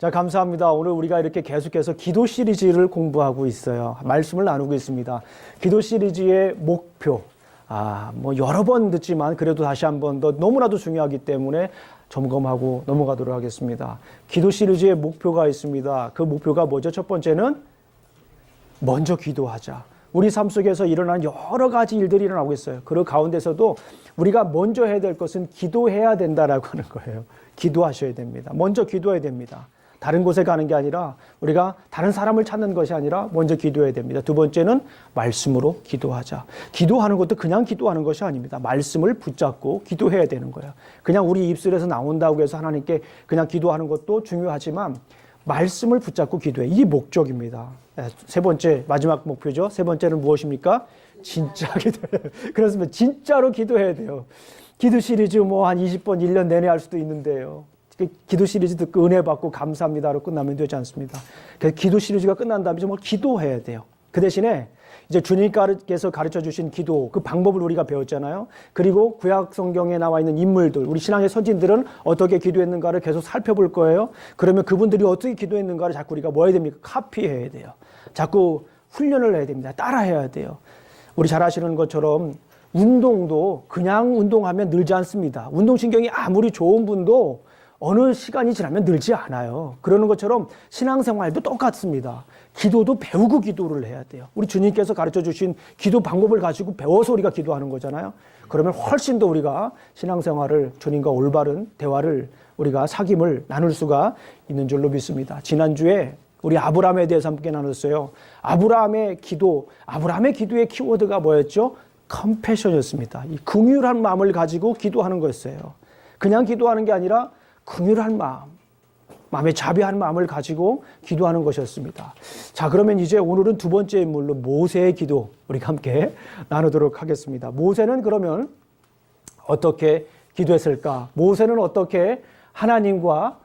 자, 감사합니다. 오늘 우리가 이렇게 계속해서 기도 시리즈를 공부하고 있어요. 말씀을 나누고 있습니다. 기도 시리즈의 목표. 뭐 여러 번 듣지만 그래도 다시 한 번 더 너무나도 중요하기 때문에 점검하고 넘어가도록 하겠습니다. 기도 시리즈의 목표가 있습니다. 그 목표가 뭐죠? 첫 번째는 먼저 기도하자. 우리 삶 속에서 일어나는 여러 가지 일들이 일어나고 있어요. 그 가운데서도 우리가 먼저 해야 될 것은 기도해야 된다라고 하는 거예요. 기도하셔야 됩니다. 먼저 기도해야 됩니다. 다른 곳에 가는 게 아니라 우리가 다른 사람을 찾는 것이 아니라 먼저 기도해야 됩니다. 두 번째는 말씀으로 기도하자. 기도하는 것도 그냥 기도하는 것이 아닙니다. 말씀을 붙잡고 기도해야 되는 거예요. 그냥 우리 입술에서 나온다고 해서 하나님께 그냥 기도하는 것도 중요하지만 말씀을 붙잡고 기도해. 이게 목적입니다. 세 번째, 마지막 목표죠. 세 번째는 무엇입니까? 진짜 기도해요. 그렇습니다. 진짜로 기도해야 돼요. 기도 시리즈 뭐 한 20번 1년 내내 할 수도 있는데요. 기도 시리즈 듣고 은혜 받고 감사합니다로 끝나면 되지 않습니다. 그래서 기도 시리즈가 끝난 다음에 정말 기도해야 돼요. 그 대신에 이제 주님께서 가르쳐 주신 기도, 그 방법을 우리가 배웠잖아요. 그리고 구약 성경에 나와 있는 인물들, 우리 신앙의 선진들은 어떻게 기도했는가를 계속 살펴볼 거예요. 그러면 그분들이 어떻게 기도했는가를 자꾸 우리가 뭐 해야 됩니까? 카피해야 돼요. 자꾸 훈련을 해야 됩니다. 따라해야 돼요. 우리 잘 아시는 것처럼 운동도 그냥 운동하면 늘지 않습니다. 운동신경이 아무리 좋은 분도 어느 시간이 지나면 늘지 않아요. 그러는 것처럼 신앙생활도 똑같습니다. 기도도 배우고 기도를 해야 돼요. 우리 주님께서 가르쳐 주신 기도 방법을 가지고 배워서 우리가 기도하는 거잖아요. 그러면 훨씬 더 우리가 신앙생활을 주님과 올바른 대화를 우리가 사귐을 나눌 수가 있는 줄로 믿습니다. 지난주에 우리 아브라함에 대해서 함께 나눴어요. 아브라함의 기도의 키워드가 뭐였죠? 컴패션이었습니다. 이 긍휼한 마음을 가지고 기도하는 거였어요. 그냥 기도하는 게 아니라 긍휼한 마음의 자비한 마음을 가지고 기도하는 것이었습니다. 자, 그러면 이제 오늘은 두 번째 인물로 모세의 기도 우리가 함께 나누도록 하겠습니다. 모세는 그러면 어떻게 기도했을까? 모세는 어떻게 하나님과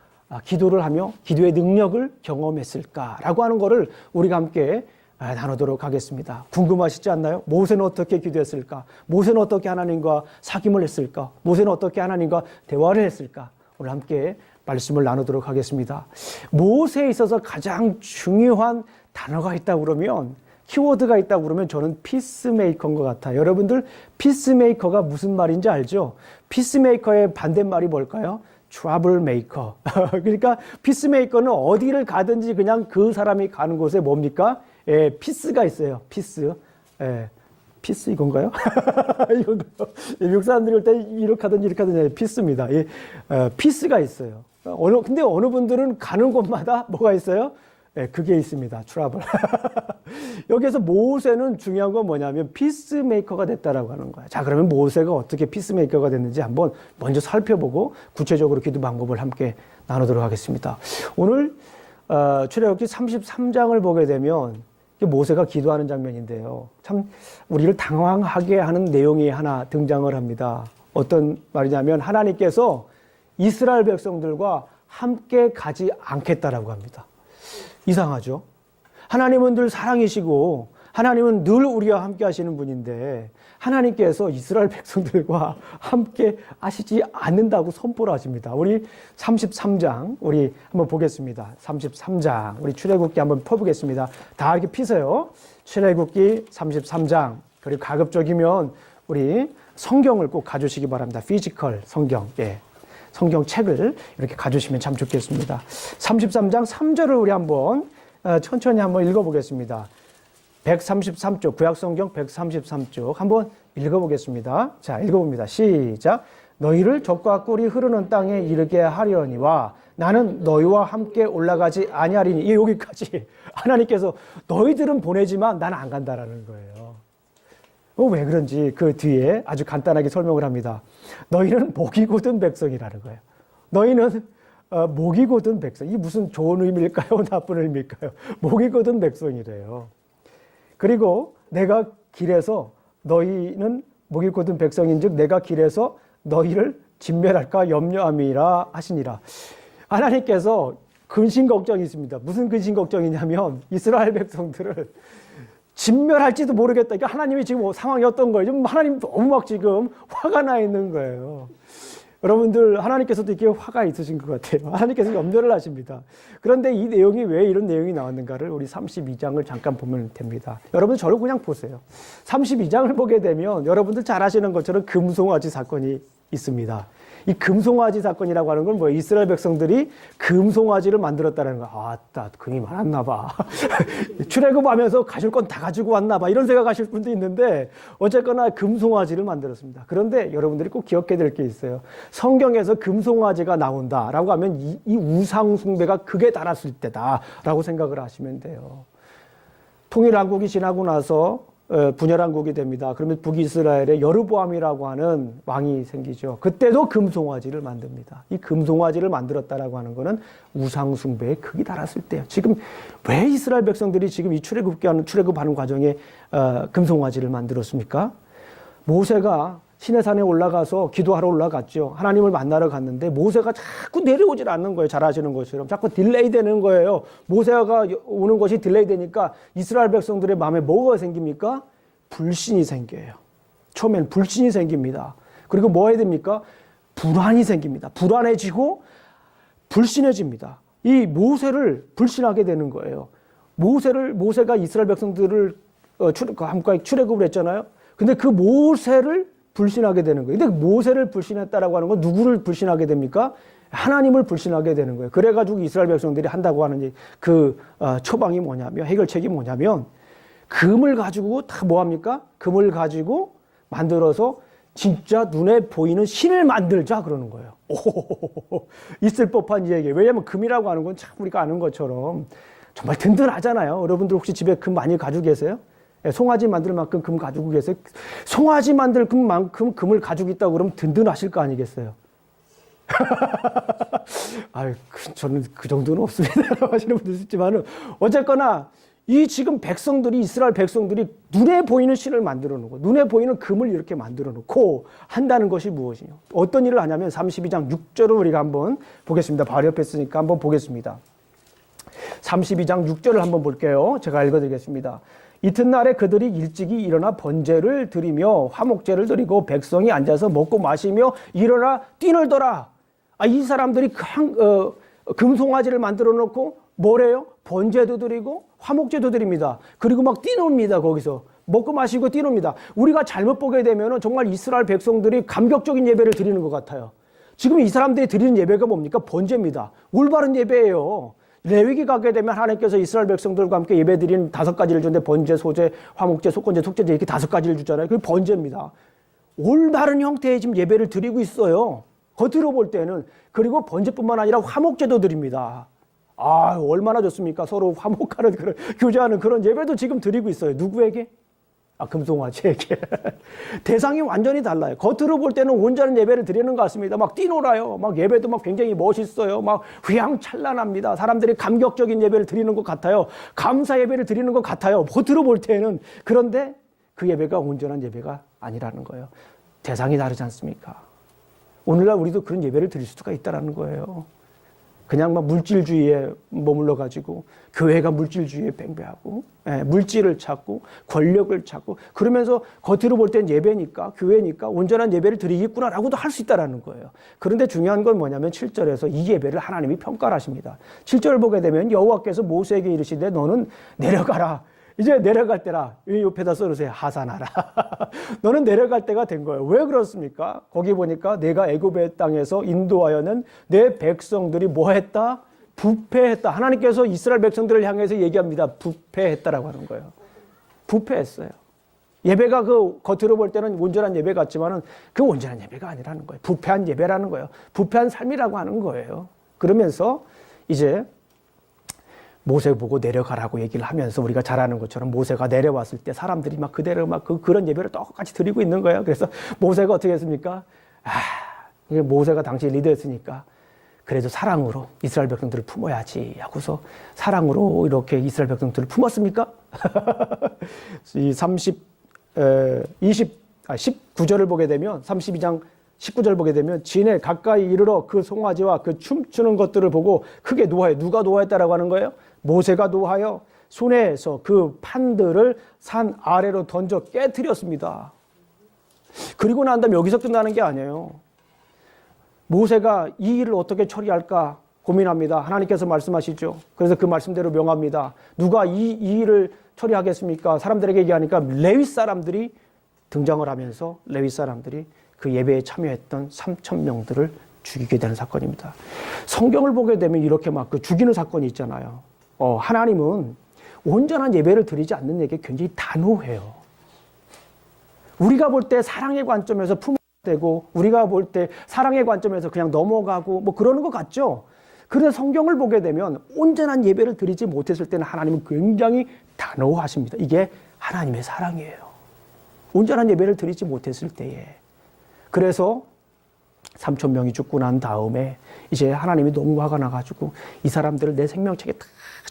기도를 하며 기도의 능력을 경험했을까라고 하는 것을 우리가 함께 나누도록 하겠습니다. 궁금하시지 않나요? 모세는 어떻게 기도했을까? 모세는 어떻게 하나님과 사귐을 했을까? 모세는 어떻게 하나님과 대화를 했을까? 오늘 함께 말씀을 나누도록 하겠습니다. 모세에 있어서 가장 중요한 단어가 있다고 그러면, 키워드가 있다고 그러면 저는 피스메이커인 것 같아요. 여러분들 피스메이커가 무슨 말인지 알죠? 피스메이커의 반대말이 뭘까요? 트러블 메이커. 그러니까 피스메이커는 어디를 가든지 그냥 그 사람이 가는 곳에 뭡니까? 피스가 있어요. 피스. 피스 이건가요? 이건가요? 미국 사람들이 올 때 이렇게 하든지 피스입니다. 피스가 있어요. 근데 어느 분들은 가는 곳마다 뭐가 있어요? 그게 있습니다. 트러블. 여기에서 모세는 중요한 건 뭐냐면 피스메이커가 됐다라고 하는 거예요. 자, 그러면 모세가 어떻게 피스메이커가 됐는지 한번 먼저 살펴보고 구체적으로 기도 방법을 함께 나누도록 하겠습니다. 오늘 출애굽기 33장을 보게 되면 모세가 기도하는 장면인데요. 참 우리를 당황하게 하는 내용이 하나 등장을 합니다. 어떤 말이냐면 하나님께서 이스라엘 백성들과 함께 가지 않겠다라고 합니다. 이상하죠? 하나님은 늘 사랑이시고 하나님은 늘 우리와 함께 하시는 분인데 하나님께서 이스라엘 백성들과 함께 하시지 않는다고 선포를 하십니다. 우리 33장 우리 한번 보겠습니다. 33장 우리 출애굽기 한번 펴보겠습니다. 다 이렇게 피세요. 출애굽기 33장. 그리고 가급적이면 우리 성경을 꼭 가주시기 바랍니다. 피지컬 성경. 성경책을 이렇게 가주시면 참 좋겠습니다. 33장 3절을 우리 한번 천천히 한번 읽어보겠습니다. 133쪽, 구약성경 133쪽 한번 읽어보겠습니다. 자, 읽어봅니다. 시작. 너희를 젖과 꿀이 흐르는 땅에 이르게 하려니와 나는 너희와 함께 올라가지 아니하리니. 여기까지 하나님께서 너희들은 보내지만 나는 안 간다라는 거예요. 왜 그런지 그 뒤에 아주 간단하게 설명을 합니다. 너희는 목이 곧은 백성이라는 거예요. 너희는 목이 곧은 백성. 이게 무슨 좋은 의미일까요? 나쁜 의미일까요? 목이 곧은 백성이래요. 그리고 내가 길에서 너희는 목이 곧은 백성인즉 내가 길에서 너희를 진멸할까 염려함이라 하시니라. 하나님께서 근심 걱정이 있습니다. 무슨 근심 걱정이냐면 이스라엘 백성들을 진멸할지도 모르겠다. 그러니까 하나님이 지금 상황이 어떤 거예요? 지금 하나님 너무 막 지금 화가 나 있는 거예요. 여러분들 하나님께서도 이렇게 화가 있으신 것 같아요. 하나님께서 염려를 하십니다. 그런데 이 내용이 왜 이런 내용이 나왔는가를 우리 32장을 잠깐 보면 됩니다. 여러분 저를 그냥 보세요. 32장을 보게 되면 여러분들 잘 아시는 것처럼 금송아지 사건이 있습니다. 이 금송아지 사건이라고 하는 건 뭐예요? 이스라엘 백성들이 금송아지를 만들었다는 거. 아따, 금이 많았나 봐. 출애굽하면서 가질 건 다 가지고 왔나 봐. 이런 생각하실 분도 있는데 어쨌거나 금송아지를 만들었습니다. 그런데 여러분들이 꼭 기억해야 될 게 있어요. 성경에서 금송아지가 나온다라고 하면 이 우상 숭배가 극에 달했을 때다라고 생각을 하시면 돼요. 통일왕국이 지나고 나서 분열왕국이 됩니다. 그러면 북이스라엘에 여르보암이라고 하는 왕이 생기죠. 그때도 금송아지를 만듭니다. 이 금송아지를 만들었다라고 하는 것은 우상숭배의 극이 달았을 때예요. 지금 왜 이스라엘 백성들이 지금 이 출애굽하는 과정에 금송아지를 만들었습니까? 모세가 시내산에 올라가서 기도하러 올라갔죠. 하나님을 만나러 갔는데 모세가 자꾸 내려오질 않는 거예요. 잘 아시는 것처럼. 자꾸 딜레이 되는 거예요. 모세가 오는 것이 딜레이 되니까 이스라엘 백성들의 마음에 뭐가 생깁니까? 불신이 생겨요. 처음엔 불신이 생깁니다. 그리고 뭐 해야 됩니까? 불안이 생깁니다. 불안해지고 불신해집니다. 이 모세를 불신하게 되는 거예요. 모세가 이스라엘 백성들을 함께 출애굽을 했잖아요. 근데 그 모세를 불신하게 되는 거예요. 근데 모세를 불신했다라고 하는 건 누구를 불신하게 됩니까? 하나님을 불신하게 되는 거예요. 그래가지고 이스라엘 백성들이 한다고 하는 그 처방이 뭐냐면, 해결책이 뭐냐면, 금을 가지고 다 뭐합니까? 금을 가지고 만들어서 진짜 눈에 보이는 신을 만들자 그러는 거예요. 오, 있을 법한 얘기예요. 왜냐하면 금이라고 하는 건 참 우리가 아는 것처럼 정말 든든하잖아요. 여러분들 혹시 집에 금 많이 가지고 계세요? 송아지 만들 만큼 금 가지고 계세요? 송아지 만들 만큼 금을 가지고 있다고 그러면 든든하실 거 아니겠어요? 아유, 저는 그 정도는 없습니다. 하시는 분들 있지만은 어쨌거나 이 지금 백성들이 이스라엘 백성들이 눈에 보이는 신을 만들어 놓고 눈에 보이는 금을 이렇게 만들어 놓고 한다는 것이 무엇이냐? 어떤 일을 하냐면 32장 6절을 우리가 한번 보겠습니다. 바로 옆에 있으니까 한번 보겠습니다. 32장 6절을 한번 볼게요. 제가 읽어드리겠습니다. 이튿날에 그들이 일찍이 일어나 번제를 드리며 화목제를 드리고 백성이 앉아서 먹고 마시며 일어나 뛰놀더라. 이 사람들이 금송아지를 만들어 놓고 뭐래요? 번제도 드리고 화목제도 드립니다. 그리고 막 뛰놉니다. 거기서 먹고 마시고 뛰놉니다. 우리가 잘못 보게 되면 정말 이스라엘 백성들이 감격적인 예배를 드리는 것 같아요. 지금 이 사람들이 드리는 예배가 뭡니까? 번제입니다. 올바른 예배예요. 레위기 가게 되면 하나님께서 이스라엘 백성들과 함께 예배드리는 5가지를 주는데 번제, 소제, 화목제, 속건제, 속죄제 이렇게 5가지를 주잖아요. 그게 번제입니다. 올바른 형태의 지금 예배를 드리고 있어요. 겉으로 볼 때는. 그리고 번제뿐만 아니라 화목제도 드립니다. 얼마나 좋습니까? 서로 화목하는 그런, 교제하는 그런 예배도 지금 드리고 있어요. 누구에게? 금송아지에게. 대상이 완전히 달라요. 겉으로 볼 때는 온전한 예배를 드리는 것 같습니다. 막 뛰놀아요. 막 예배도 막 굉장히 멋있어요. 막 휘황찬란합니다. 사람들이 감격적인 예배를 드리는 것 같아요. 감사 예배를 드리는 것 같아요. 겉으로 볼 때는. 그런데 그 예배가 온전한 예배가 아니라는 거예요. 대상이 다르지 않습니까? 오늘날 우리도 그런 예배를 드릴 수가 있다는 거예요. 그냥 막 물질주의에 머물러 가지고 교회가 물질주의에 뱅배하고 물질을 찾고 권력을 찾고 그러면서 겉으로 볼 땐 예배니까 교회니까 온전한 예배를 드리겠구나라고도 할 수 있다는 거예요. 그런데 중요한 건 뭐냐면 7절에서 이 예배를 하나님이 평가를 하십니다. 7절을 보게 되면 여호와께서 모세에게 이르시되 너는 내려가라. 이제 내려갈 때라. 이 옆에다 써주세요. 하산하라. 너는 내려갈 때가 된 거예요. 왜 그렇습니까? 거기 보니까 내가 애굽의 땅에서 인도하여는 내 백성들이 뭐 했다? 부패했다. 하나님께서 이스라엘 백성들을 향해서 얘기합니다. 부패했다라고 하는 거예요. 부패했어요. 예배가 그 겉으로 볼 때는 온전한 예배 같지만은 그 온전한 예배가 아니라는 거예요. 부패한 예배라는 거예요. 부패한 삶이라고 하는 거예요. 그러면서 이제 모세 보고 내려가라고 얘기를 하면서 우리가 잘 아는 것처럼 모세가 내려왔을 때 사람들이 막 그대로 막 그런 예배를 똑같이 드리고 있는 거예요. 그래서 모세가 어떻게 했습니까? 모세가 당시 리더였으니까 그래도 사랑으로 이스라엘 백성들을 품어야지 하고서 사랑으로 이렇게 이스라엘 백성들을 품었습니까? 이 19절을 보게 되면 32장 19절 보게 되면 진에 가까이 이르러 그 송아지와 그 춤추는 것들을 보고 크게 노하여. 누가 노하였다라고 하는 거예요? 모세가 노하여 손에서 그 판들을 산 아래로 던져 깨뜨렸습니다. 그리고 난 다음에 여기서 끝나는 게 아니에요. 모세가 이 일을 어떻게 처리할까 고민합니다. 하나님께서 말씀하시죠. 그래서 그 말씀대로 명합니다. 누가 이 일을 처리하겠습니까? 사람들에게 얘기하니까 레위 사람들이 등장을 하면서 레위 사람들이 그 예배에 참여했던 3,000명들을 죽이게 되는 사건입니다. 성경을 보게 되면 이렇게 막 그 죽이는 사건이 있잖아요. 하나님은 온전한 예배를 드리지 않는 에게 굉장히 단호해요. 우리가 볼 때 사랑의 관점에서 품어대고 우리가 볼 때 사랑의 관점에서 그냥 넘어가고 뭐 그러는 것 같죠? 그런데 성경을 보게 되면 온전한 예배를 드리지 못했을 때는 하나님은 굉장히 단호하십니다. 이게 하나님의 사랑이에요. 온전한 예배를 드리지 못했을 때에. 그래서 3,000명이 죽고 난 다음에 이제 하나님이 너무 화가 나가지고 이 사람들을 내 생명책에 다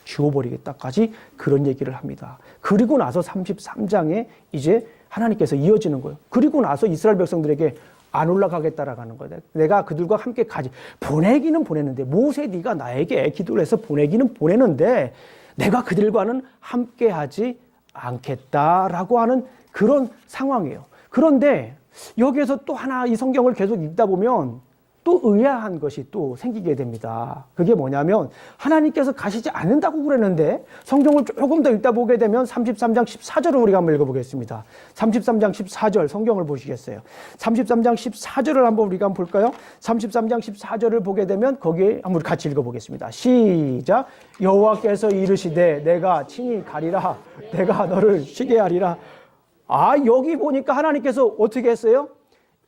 지워버리겠다까지 그런 얘기를 합니다. 그리고 나서 33장에 이제 하나님께서 이어지는 거예요. 그리고 나서 이스라엘 백성들에게 안 올라가겠다라고 하는 거예요. 내가 그들과 함께 가지. 보내기는 보냈는데 모세 네가 나에게 기도를 해서 보내기는 보내는데 내가 그들과는 함께 하지 않겠다라고 하는 그런 상황이에요. 그런데 여기에서 또 하나 이 성경을 계속 읽다 보면 또 의아한 것이 또 생기게 됩니다. 그게 뭐냐면 하나님께서 가시지 않는다고 그랬는데 성경을 조금 더 읽다 보게 되면 33장 14절을 우리가 한번 읽어보겠습니다. 33장 14절 성경을 보시겠어요? 33장 14절을 한번 우리가 한번 볼까요? 33장 14절을 보게 되면 거기에 한번 같이 읽어보겠습니다. 시작. 여호와께서 이르시되 내가 친히 가리라 내가 너를 쉬게 하리라. 여기 보니까 하나님께서 어떻게 했어요?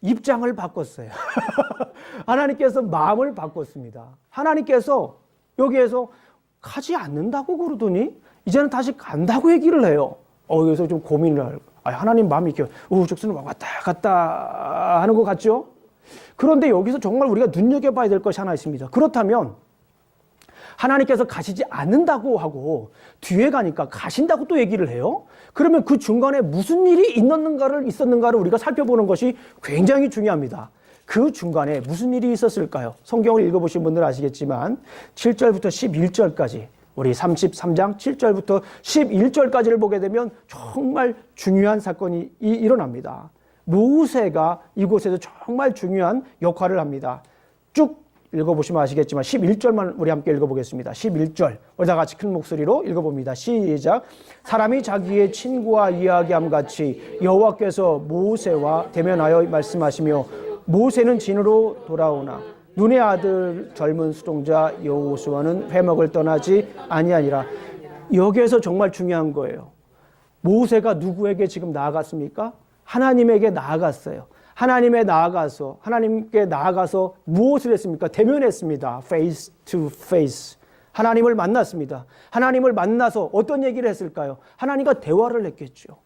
입장을 바꿨어요. 하나님께서 마음을 바꿨습니다. 하나님께서 여기에서 가지 않는다고 그러더니 이제는 다시 간다고 얘기를 해요. 여기서 좀 고민을 해요. 하나님 마음이 이렇게 우후죽순 왔다 갔다 하는 것 같죠? 그런데 여기서 정말 우리가 눈여겨봐야 될 것이 하나 있습니다. 그렇다면 하나님께서 가시지 않는다고 하고 뒤에 가니까 가신다고 또 얘기를 해요. 그러면 그 중간에 무슨 일이 있었는가를 우리가 살펴보는 것이 굉장히 중요합니다. 그 중간에 무슨 일이 있었을까요? 성경을 읽어보신 분들은 아시겠지만 7절부터 11절까지 우리 33장 7절부터 11절까지를 보게 되면 정말 중요한 사건이 일어납니다. 모세가 이곳에서 정말 중요한 역할을 합니다. 쭉 읽어보시면 아시겠지만 11절만 우리 함께 읽어보겠습니다. 11절 우리 다 같이 큰 목소리로 읽어봅니다. 시작. 사람이 자기의 친구와 이야기함 같이 여호와께서 모세와 대면하여 말씀하시며 모세는 진으로 돌아오나 눈의 아들 젊은 수종자 여호수아는 회막을 떠나지 아니하니라. 여기에서 정말 중요한 거예요. 모세가 누구에게 지금 나아갔습니까? 하나님에게 나아갔어요. 하나님께 나아가서 무엇을 했습니까? 대면했습니다. face to face. 하나님을 만났습니다. 하나님을 만나서 어떤 얘기를 했을까요? 하나님과 대화를 했겠죠.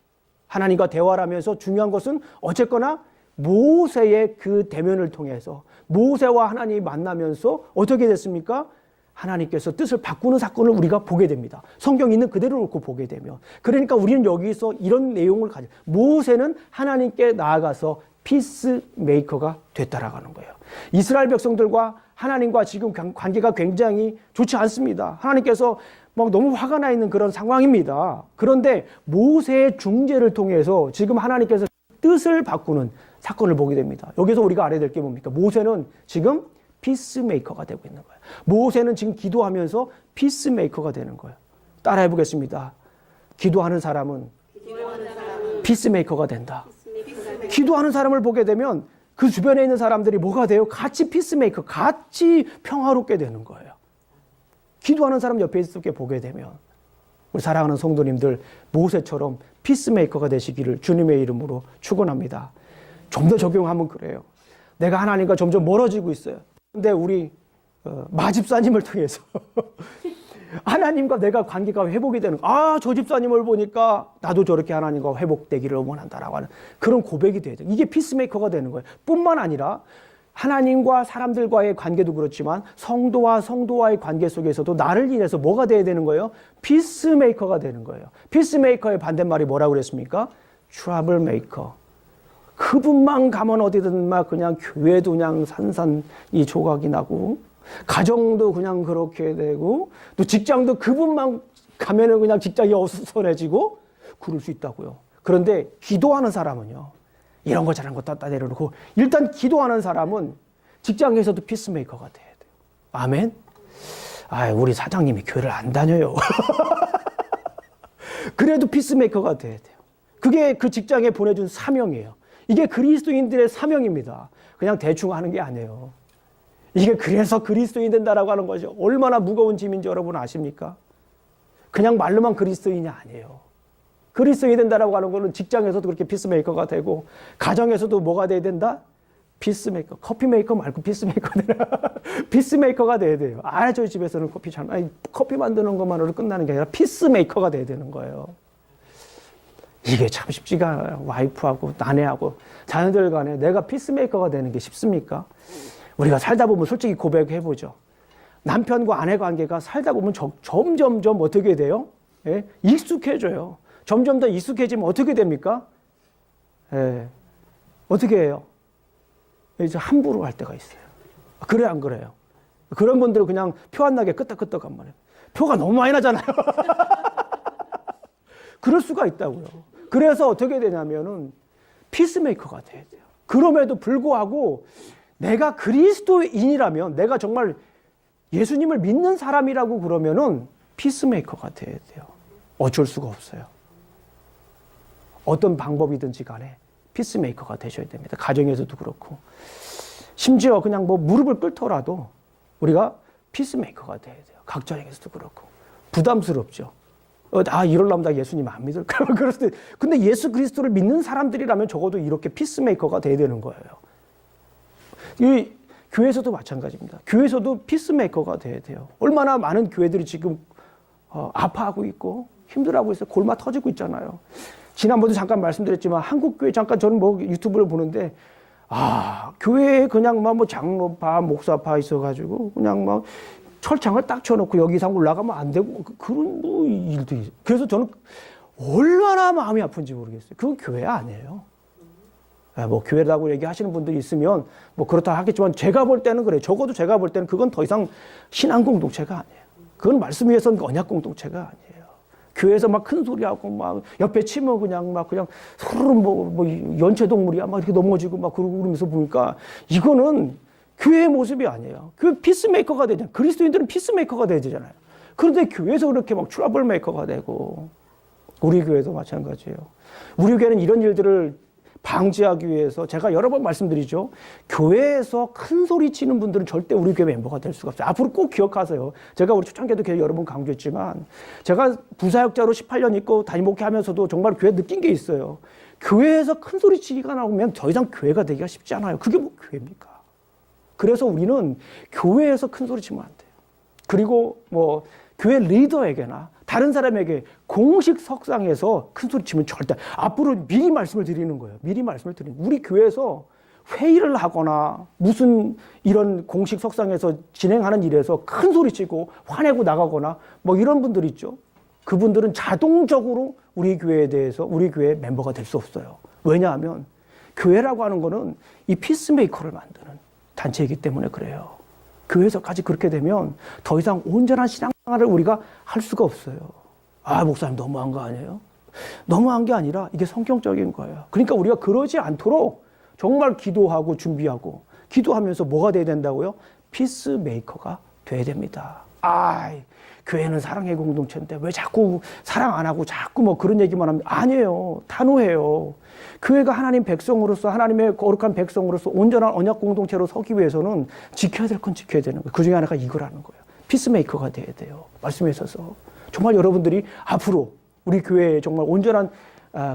하나님과 대화를 하면서 중요한 것은 어쨌거나 모세의 그 대면을 통해서 모세와 하나님이 만나면서 어떻게 됐습니까? 하나님께서 뜻을 바꾸는 사건을 우리가 보게 됩니다. 성경 있는 그대로 놓고 보게 되면. 그러니까 우리는 여기서 이런 내용을 모세는 하나님께 나아가서 피스메이커가 됐다라는 거예요. 이스라엘 백성들과 하나님과 지금 관계가 굉장히 좋지 않습니다. 하나님께서 막 너무 화가 나 있는 그런 상황입니다. 그런데 모세의 중재를 통해서 지금 하나님께서 뜻을 바꾸는 사건을 보게 됩니다. 여기서 우리가 알아야 될 게 뭡니까? 모세는 지금 피스메이커가 되고 있는 거예요. 모세는 지금 기도하면서 피스메이커가 되는 거예요. 따라해 보겠습니다. 기도하는 사람은 피스메이커가 된다. 기도하는 사람을 보게 되면 그 주변에 있는 사람들이 뭐가 돼요? 같이 피스메이커, 같이 평화롭게 되는 거예요. 기도하는 사람 옆에 있게 보게 되면 우리 사랑하는 성도님들 모세처럼 피스메이커가 되시기를 주님의 이름으로 축원합니다. 좀 더 적용하면 그래요. 내가 하나님과 점점 멀어지고 있어요. 근데 우리 마집사님을 통해서 하나님과 내가 관계가 회복이 되는 저 집사님을 보니까 나도 저렇게 하나님과 회복되기를 원한다라고 하는 그런 고백이 돼야 돼요. 이게 피스메이커가 되는 거예요. 뿐만 아니라 하나님과 사람들과의 관계도 그렇지만 성도와의 관계 속에서도 나를 인해서 뭐가 돼야 되는 거예요? 피스메이커가 되는 거예요. 피스메이커의 반대말이 뭐라고 그랬습니까? 트러블메이커. 그분만 가면 어디든 막 그냥 교회도 그냥 산산이 조각이 나고 가정도 그냥 그렇게 되고 또 직장도 그분만 가면은 그냥 직장이 어수선해지고 그럴 수 있다고요. 그런데 기도하는 사람은요. 이런 거 저런 거 다 내려놓고 일단 기도하는 사람은 직장에서도 피스메이커가 돼야 돼요. 아멘? 우리 사장님이 교회를 안 다녀요. 그래도 피스메이커가 돼야 돼요. 그게 그 직장에 보내준 사명이에요. 이게 그리스도인들의 사명입니다. 그냥 대충 하는 게 아니에요. 이게 그래서 그리스도인 된다라고 하는 거죠. 얼마나 무거운 짐인지 여러분 아십니까? 그냥 말로만 그리스도인이 아니에요. 그리스도인이 된다라고 하는 거는 직장에서도 그렇게 피스메이커가 되고, 가정에서도 뭐가 돼야 된다? 피스메이커. 커피메이커 말고 피스메이커 되라. 피스메이커가 돼야 돼요. 저희 집에서는 커피 만드는 것만으로 끝나는 게 아니라 피스메이커가 돼야 되는 거예요. 이게 참 쉽지가 않아요. 와이프하고 아내하고 자녀들 간에 내가 피스메이커가 되는 게 쉽습니까? 우리가 살다 보면 솔직히 고백해보죠. 남편과 아내 관계가 살다 보면 점점점 어떻게 돼요? 예? 익숙해져요. 점점 더 익숙해지면 어떻게 됩니까? 예. 어떻게 해요? 이제 함부로 할 때가 있어요. 그래, 안 그래요? 그런 분들은 그냥 표 안 나게 끄떡끄떡한 말이에요. 표가 너무 많이 나잖아요. 그럴 수가 있다고요. 그래서 어떻게 되냐면은 피스메이커가 돼야 돼요. 그럼에도 불구하고 내가 그리스도인이라면, 내가 정말 예수님을 믿는 사람이라고 그러면은 피스메이커가 돼야 돼요. 어쩔 수가 없어요. 어떤 방법이든지 간에 피스메이커가 되셔야 됩니다. 가정에서도 그렇고. 심지어 그냥 뭐 무릎을 꿇더라도 우리가 피스메이커가 돼야 돼요. 각자에게서도 그렇고. 부담스럽죠. 이러려면 나 예수님 안 믿을까? 그랬을 때, 근데 예수 그리스도를 믿는 사람들이라면 적어도 이렇게 피스메이커가 돼야 되는 거예요. 이 교회에서도 마찬가지입니다. 교회에서도 피스메이커가 돼야 돼요. 얼마나 많은 교회들이 지금 아파하고 있고 힘들어하고 있어요. 골마 터지고 있잖아요. 지난번에도 잠깐 말씀드렸지만 한국 교회, 잠깐 저는 뭐 유튜브를 보는데 교회에 그냥 막 뭐 장로파, 목사파 있어가지고 그냥 막 철창을 딱 쳐놓고 여기 이상 올라가면 안 되고 그런 뭐 일도 있어요. 그래서 저는 얼마나 마음이 아픈지 모르겠어요. 그건 교회 아니에요. 뭐 교회라고 얘기하시는 분들이 있으면 뭐 그렇다 하겠지만 제가 볼 때는 그래요. 적어도 제가 볼 때는 그건 더 이상 신앙 공동체가 아니에요. 그건 말씀 위에서는 언약 공동체가 아니에요. 교회에서 막 큰 소리하고 막 옆에 치면 그냥 서로 뭐 연체동물이야 막 이렇게 넘어지고 막 그러면서 보니까 이거는 교회의 모습이 아니에요. 그 피스메이커가 되잖아요. 그리스도인들은 피스메이커가 돼야 되잖아요. 그런데 교회에서 그렇게 막 트러블 메이커가 되고, 우리 교회도 마찬가지예요. 우리 교회는 이런 일들을 방지하기 위해서 제가 여러 번 말씀드리죠. 교회에서 큰 소리 치는 분들은 절대 우리 교회 멤버가 될 수가 없어요. 앞으로 꼭 기억하세요. 제가 우리 초창기에도 계속 여러 번 강조했지만, 제가 부사역자로 18년 있고 담임 목회하면서도 정말 교회 느낀 게 있어요. 교회에서 큰 소리 치기가 나오면 더 이상 교회가 되기가 쉽지 않아요. 그게 뭐 교회입니까? 그래서 우리는 교회에서 큰 소리 치면 안 돼요. 그리고 뭐 교회 리더에게나 다른 사람에게 공식 석상에서 큰 소리 치면 절대, 앞으로 미리 말씀을 드리는 거예요. 미리 말씀을 드리는 거예요. 우리 교회에서 회의를 하거나 무슨 이런 공식 석상에서 진행하는 일에서 큰 소리 치고 화내고 나가거나 뭐 이런 분들 있죠. 그분들은 자동적으로 우리 교회에 대해서 우리 교회 멤버가 될 수 없어요. 왜냐하면 교회라고 하는 거는 이 피스메이커를 만드는 단체이기 때문에 그래요. 교회에서까지 그렇게 되면 더 이상 온전한 신앙생활을 우리가 할 수가 없어요. 목사님 너무한 거 아니에요? 너무한 게 아니라 이게 성경적인 거예요. 그러니까 우리가 그러지 않도록 정말 기도하고 준비하고, 기도하면서 뭐가 돼야 된다고요? 피스메이커가 돼야 됩니다. 교회는 사랑의 공동체인데 왜 자꾸 사랑 안 하고 자꾸 뭐 그런 얘기만 합니다. 아니에요. 단호해요. 교회가 하나님 백성으로서, 하나님의 거룩한 백성으로서 온전한 언약 공동체로 서기 위해서는 지켜야 될 건 지켜야 되는 거예요. 그 중에 하나가 이거라는 거예요. 피스메이커가 돼야 돼요. 말씀에 있어서. 정말 여러분들이 앞으로 우리 교회에 정말 온전한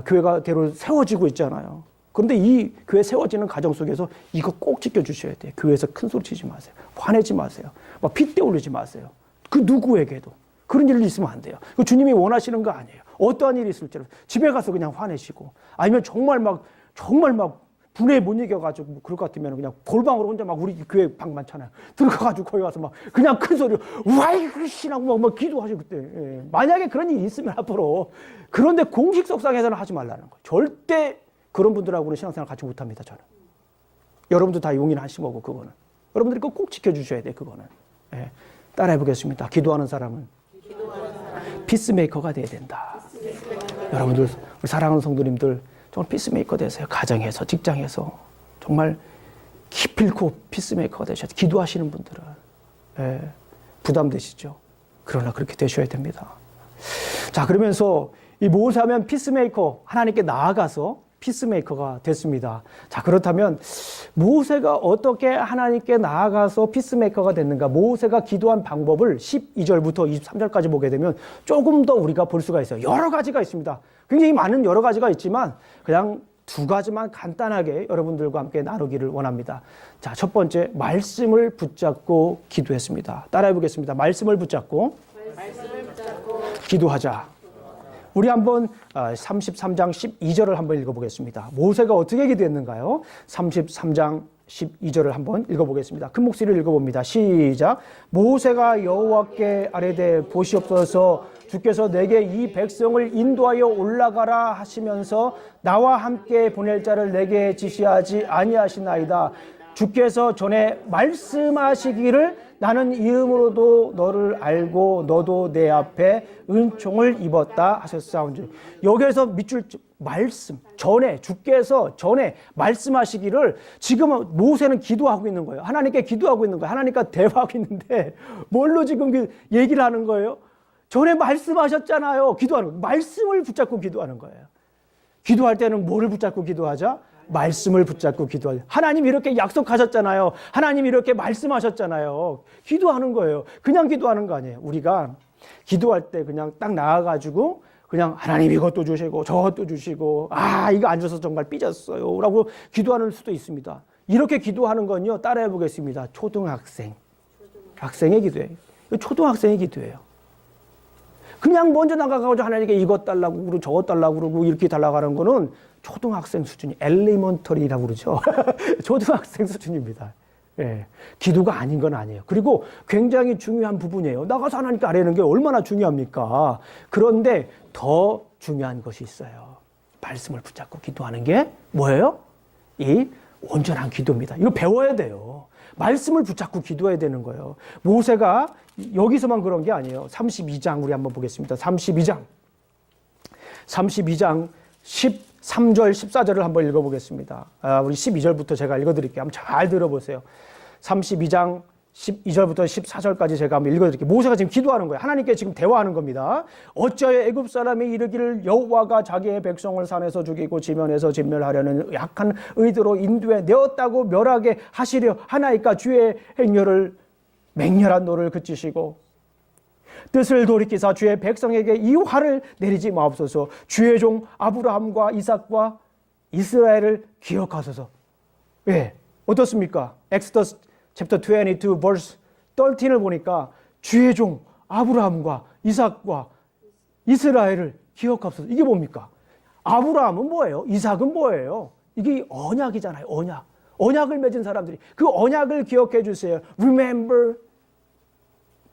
교회가 대로 세워지고 있잖아요. 그런데 이 교회 세워지는 과정 속에서 이거 꼭 지켜주셔야 돼요. 교회에서 큰 소리 치지 마세요. 화내지 마세요. 막 핏대 올리지 마세요. 그 누구에게도. 그런 일이 있으면 안 돼요. 주님이 원하시는 거 아니에요. 어떠한 일이 있을지라도 집에 가서 그냥 화내시고, 아니면 정말 막 분해에 못 이겨가지고 뭐 그럴 것 같으면 그냥 골방으로 혼자 막, 우리 교회 방 많잖아요. 들어가가지고 거기 가서 막 그냥 큰 소리로 와이고 신하고 막 기도하시고 그때. 예. 만약에 그런 일이 있으면 앞으로, 그런데 공식 석상에서는 하지 말라는 거예요. 절대 그런 분들하고는 신앙생활 같이 못합니다. 저는. 여러분도 다 용인하신 거고, 그거는 여러분들이 꼭 지켜주셔야 돼요. 그거는. 예. 따라해 보겠습니다. 기도하는 사람은 피스메이커가 돼야 된다. 여러분들, 우리 사랑하는 성도님들, 정말 피스메이커 되세요. 가정에서, 직장에서 정말 기필코 피스메이커가 되셔야 돼요. 기도하시는 분들은. 예, 부담되시죠? 그러나 그렇게 되셔야 됩니다. 자, 그러면서 이 모세하면 피스메이커, 하나님께 나아가서 피스메이커가 됐습니다. 자, 그렇다면 모세가 어떻게 하나님께 나아가서 피스메이커가 됐는가? 모세가 기도한 방법을 12절부터 23절까지 보게 되면 조금 더 우리가 볼 수가 있어요. 여러 가지가 있습니다. 굉장히 많은 여러 가지가 있지만 그냥 두 가지만 간단하게 여러분들과 함께 나누기를 원합니다. 자, 첫 번째, 말씀을 붙잡고 기도했습니다. 따라해 보겠습니다. 말씀을 붙잡고 기도하자. 우리 한번 33장 12절을 한번 읽어보겠습니다. 모세가 어떻게 기도했는가요? 33장 12절을 한번 읽어보겠습니다. 큰 목소리를 읽어봅니다. 시작. 모세가 여호와께 아뢰되 보시옵소서 주께서 내게 이 백성을 인도하여 올라가라 하시면서 나와 함께 보낼 자를 내게 지시하지 아니하시나이다. 주께서 전에 말씀하시기를 나는 이름으로도 너를 알고 너도 내 앞에 은총을 입었다 하셨사온즉. 여기에서 밑줄 말씀, 전에 주께서 전에 말씀하시기를 지금 모세는 기도하고 있는 거예요. 하나님께 기도하고 있는 거예요. 하나님과 대화하고 있는데 뭘로 지금 얘기를 하는 거예요? 전에 말씀하셨잖아요. 기도하는 거예요. 말씀을 붙잡고 기도하는 거예요. 기도할 때는 뭐를 붙잡고 기도하자? 말씀을 붙잡고 기도하자. 하나님 이렇게 약속하셨잖아요. 하나님 이렇게 말씀하셨잖아요. 기도하는 거예요. 그냥 기도하는 거 아니에요. 우리가 기도할 때 그냥 딱 나와가지고 그냥 하나님 이것도 주시고 저것도 주시고 이거 안 줘서 정말 삐졌어요 라고 기도하는 수도 있습니다. 이렇게 기도하는 건요, 따라해 보겠습니다. 학생의 기도예요. 초등학생의 기도예요. 그냥 먼저 나가가지고 하나님께 이것 달라고 그러고 저것 달라고 그러고 이렇게 달라고 하는 거는 초등학생 수준이 엘리먼터리라고 그러죠. 초등학생 수준입니다. 예, 기도가 아닌 건 아니에요. 그리고 굉장히 중요한 부분이에요. 나가서 하나님께 아뢰는 게 얼마나 중요합니까? 그런데 더 중요한 것이 있어요. 말씀을 붙잡고 기도하는 게 뭐예요? 이 온전한 기도입니다. 이거 배워야 돼요. 말씀을 붙잡고 기도해야 되는 거예요. 모세가 여기서만 그런 게 아니에요. 32장 우리 한번 보겠습니다. 32장 13절 14절을 한번 읽어보겠습니다. 우리 12절부터 제가 읽어드릴게요. 한번 잘 들어보세요. 32장 12절부터 14절까지 제가 한번 읽어드릴게요. 모세가 지금 기도하는 거예요. 하나님께 지금 대화하는 겁니다. 어찌하여 애굽 사람이 이르기를 여호와가 자기의 백성을 산에서 죽이고 지면에서 진멸하려는 약한 의도로 인도해 내었다고 멸하게 하시려 하나이까 주의 행렬을 맹렬한 노를 그치시고 뜻을 돌이키사 주의 백성에게 이 화를 내리지 마옵소서. 주의 종 아브라함과 이삭과 이스라엘을 기억하소서. 예, 어떻습니까? 엑스더스 챕터 22 verse 13을 보니까 주의 종 아브라함과 이삭과 이스라엘을 기억하소서. 이게 뭡니까? 아브라함은 뭐예요? 이삭은 뭐예요? 이게 언약이잖아요. 언약을 맺은 사람들이 그 언약을 기억해 주세요. Remember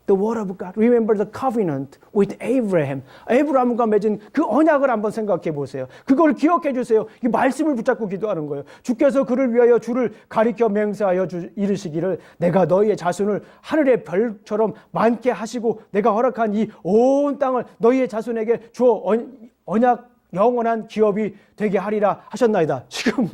the word of God. Remember the covenant with Abraham. 아브라함과 맺은 그 언약을 한번 생각해 보세요. 그걸 기억해 주세요. 이 말씀을 붙잡고 기도하는 거예요. 주께서 그를 위하여 주를 가리켜 맹세하여 이르시기를 내가 너희의 자손을 하늘의 별처럼 많게 하시고 내가 허락한 이 온 땅을 너희의 자손에게 주어 언약 영원한 기업이 되게 하리라 하셨나이다. 지금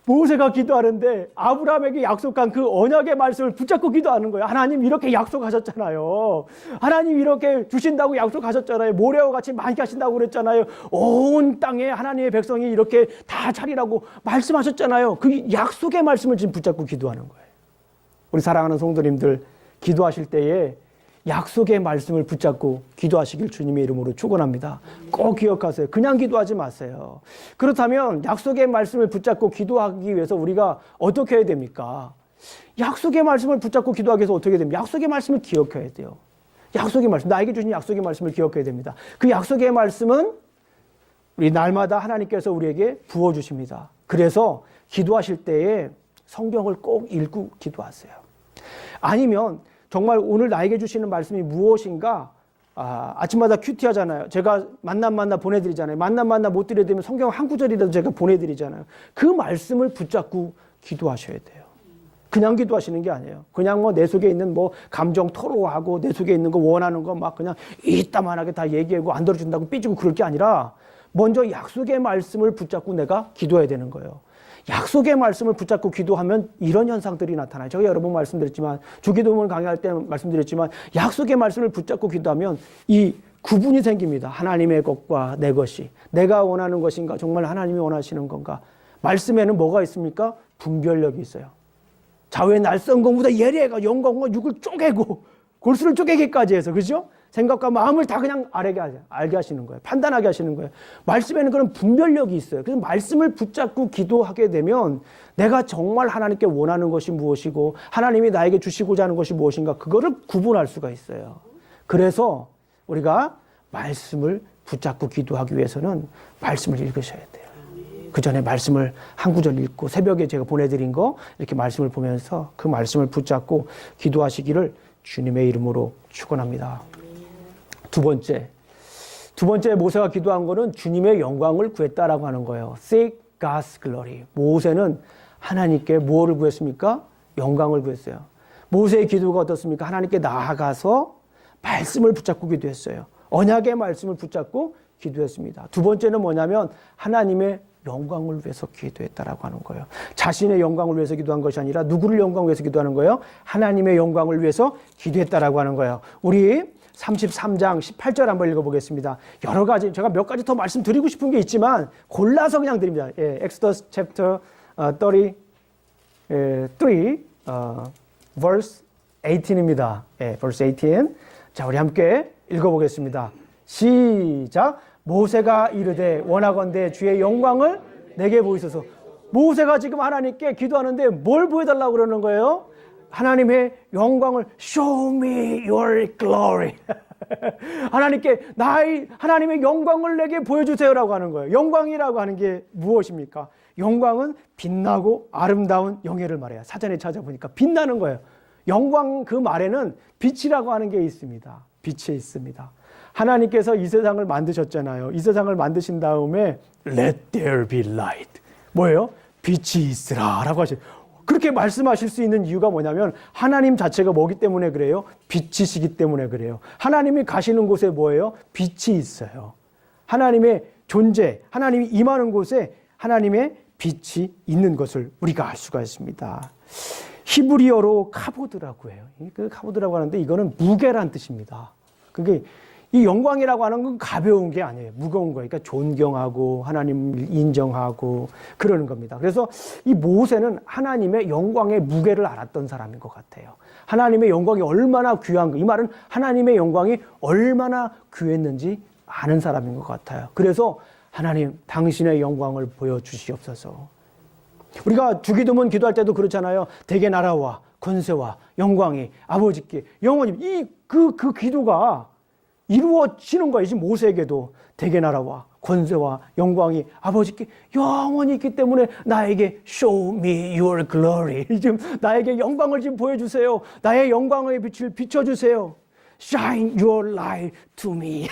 모세가 기도하는데 아브라함에게 약속한 그 언약의 말씀을 붙잡고 기도하는 거예요. 하나님 이렇게 약속하셨잖아요. 하나님 이렇게 주신다고 약속하셨잖아요. 모래와 같이 많게 하신다고 그랬잖아요. 온 땅에 하나님의 백성이 이렇게 다 차리라고 말씀하셨잖아요. 그 약속의 말씀을 지금 붙잡고 기도하는 거예요. 우리 사랑하는 성도님들, 기도하실 때에 약속의 말씀을 붙잡고 기도하시길 주님의 이름으로 축원합니다. 꼭 기억하세요. 그냥 기도하지 마세요. 그렇다면 약속의 말씀을 붙잡고 기도하기 위해서 우리가 어떻게 해야 됩니까? 약속의 말씀을 붙잡고 기도하기 위해서 어떻게 됩니까? 약속의 말씀을 기억해야 돼요. 약속의 말씀, 나에게 주신 약속의 말씀을 기억해야 됩니다. 그 약속의 말씀은 우리 날마다 하나님께서 우리에게 부어주십니다. 그래서 기도하실 때에 성경을 꼭 읽고 기도하세요. 아니면 정말 오늘 나에게 주시는 말씀이 무엇인가? 아침마다 큐티 하잖아요. 제가 만나 보내드리잖아요. 만나 못 드려드리면 성경 한 구절이라도 제가 보내드리잖아요. 그 말씀을 붙잡고 기도하셔야 돼요. 그냥 기도하시는 게 아니에요. 그냥 내 속에 있는 감정 토로하고 내 속에 있는 거 원하는 거 막 그냥 이따만하게 다 얘기하고 안 들어준다고 삐지고 그럴 게 아니라 먼저 약속의 말씀을 붙잡고 내가 기도해야 되는 거예요. 약속의 말씀을 붙잡고 기도하면 이런 현상들이 나타나요. 제가 여러 번 말씀드렸지만, 주기도문을 강의할 때 말씀드렸지만, 약속의 말씀을 붙잡고 기도하면 이 구분이 생깁니다. 하나님의 것과 내 것이. 내가 원하는 것인가? 정말 하나님이 원하시는 건가? 말씀에는 뭐가 있습니까? 분별력이 있어요. 좌우의 날선 공보다 예리해가 영광과 육을 쪼개고 골수를 쪼개기까지 해서, 그죠? 생각과 마음을 다 그냥 알게 하시는 거예요. 판단하게 하시는 거예요. 말씀에는 그런 분별력이 있어요. 그래서 말씀을 붙잡고 기도하게 되면 내가 정말 하나님께 원하는 것이 무엇이고 하나님이 나에게 주시고자 하는 것이 무엇인가, 그거를 구분할 수가 있어요. 그래서 우리가 말씀을 붙잡고 기도하기 위해서는 말씀을 읽으셔야 돼요. 그 전에 말씀을 한 구절 읽고, 새벽에 제가 보내드린 거 이렇게 말씀을 보면서 그 말씀을 붙잡고 기도하시기를 주님의 이름으로 축원합니다. 두 번째 모세가 기도한 거는 주님의 영광을 구했다라고 하는 거예요. Seek God's glory. 모세는 하나님께 무엇을 구했습니까? 영광을 구했어요. 모세의 기도가 어떻습니까? 하나님께 나아가서 말씀을 붙잡고 기도했어요. 언약의 말씀을 붙잡고 기도했습니다. 두 번째는 뭐냐면 하나님의 영광을 위해서 기도했다라고 하는 거예요. 자신의 영광을 위해서 기도한 것이 아니라 누구를 영광을 위해서 기도하는 거예요? 하나님의 영광을 위해서 기도했다라고 하는 거예요. 우리 33장 18절 한번 읽어보겠습니다. 여러 가지, 제가 몇 가지 더 말씀드리고 싶은 게 있지만 골라서 그냥 드립니다. Exodus chapter 33, verse 18입니다. verse 18. 자, 우리 함께 읽어보겠습니다. 시작. 모세가 이르되 원하건대 주의 영광을 내게 보이소서. 모세가 지금 하나님께 기도하는데 뭘 보여달라고 그러는 거예요? 하나님의 영광을 show me your glory. 하나님께 하나님의 영광을 내게 보여주세요라고 하는 거예요. 영광이라고 하는 게 무엇입니까? 영광은 빛나고 아름다운 영예를 말해요. 사전에 찾아보니까 빛나는 거예요. 영광 그 말에는 빛이라고 하는 게 있습니다. 빛이 있습니다. 하나님께서 이 세상을 만드셨잖아요. 이 세상을 만드신 다음에 Let there be light. 뭐예요? 빛이 있으라 라고 하시죠. 그렇게 말씀하실 수 있는 이유가 뭐냐면 하나님 자체가 뭐기 때문에 그래요? 빛이시기 때문에 그래요. 하나님이 가시는 곳에 뭐예요? 빛이 있어요. 하나님의 존재, 하나님이 임하는 곳에 하나님의 빛이 있는 것을 우리가 알 수가 있습니다. 히브리어로 카보드라고 해요. 그 카보드라고 하는데 이거는 무게란 뜻입니다. 그게 이 영광이라고 하는 건 가벼운 게 아니에요. 무거운 거예요. 그러니까 존경하고 하나님을 인정하고 그러는 겁니다. 그래서 이 모세는 하나님의 영광의 무게를 알았던 사람인 것 같아요. 하나님의 영광이 얼마나 귀한 거, 이 말은 하나님의 영광이 얼마나 귀했는지 아는 사람인 것 같아요. 그래서 하나님 당신의 영광을 보여주시옵소서. 우리가 주기도문 기도할 때도 그렇잖아요. 대개 나라와 권세와 영광이 아버지께 영원히 그 기도가 이루어지는 거예요. 지금 모세에게도 대개 나라와 권세와 영광이 아버지께 영원히 있기 때문에 나에게 show me your glory. 지금 나에게 영광을 지금 보여주세요. 나의 영광의 빛을 비춰주세요. Shine your light to me.